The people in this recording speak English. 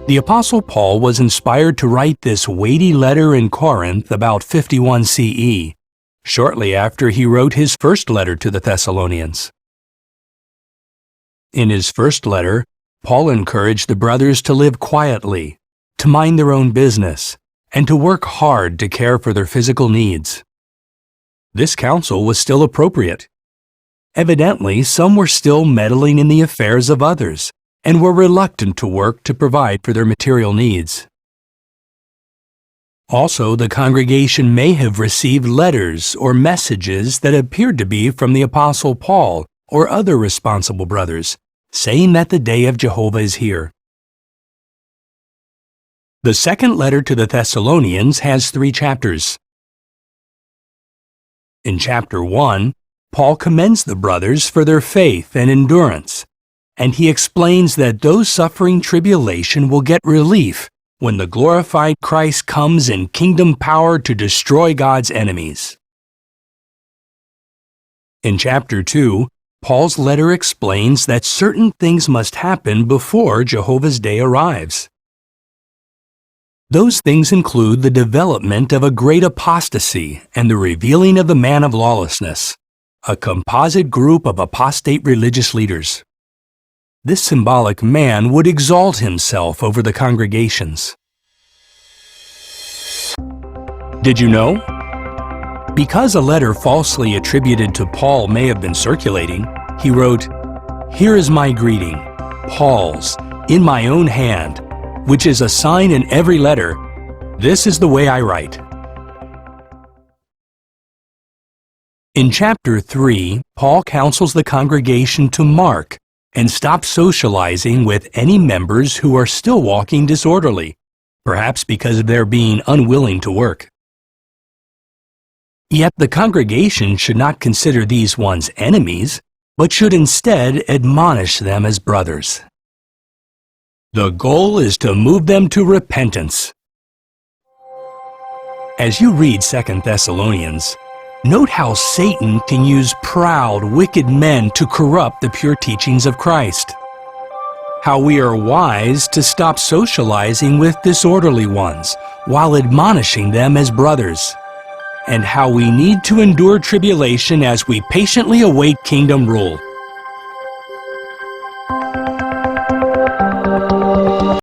The Apostle Paul was inspired to write this weighty letter in Corinth about 51 CE, shortly after he wrote his first letter to the Thessalonians. In his first letter, Paul encouraged the brothers to live quietly, to mind their own business, and to work hard to care for their physical needs. This counsel was still appropriate. Evidently, some were still meddling in the affairs of others and were reluctant to work to provide for their material needs. Also, the congregation may have received letters or messages that appeared to be from the Apostle Paul or other responsible brothers, saying that the day of Jehovah is here. The second letter to the Thessalonians has 3 chapters. In chapter 1, Paul commends the brothers for their faith and endurance, and he explains that those suffering tribulation will get relief when the glorified Christ comes in kingdom power to destroy God's enemies. In chapter 2, Paul's letter explains that certain things must happen before Jehovah's day arrives. Those things include the development of a great apostasy and the revealing of the man of lawlessness, a composite group of apostate religious leaders. This symbolic man would exalt himself over the congregations. Did you know? Because a letter falsely attributed to Paul may have been circulating, he wrote, "Here is my greeting, Paul's, in my own hand, which is a sign in every letter. This is the way I write." In chapter 3, Paul counsels the congregation to mark and stop socializing with any members who are still walking disorderly, perhaps because of their being unwilling to work. Yet the congregation should not consider these ones enemies, but should instead admonish them as brothers. The goal is to move them to repentance. As you read 2 Thessalonians, note how Satan can use proud, wicked men to corrupt the pure teachings of Christ. How we are wise to stop socializing with disorderly ones while admonishing them as brothers. And how we need to endure tribulation as we patiently await kingdom rule.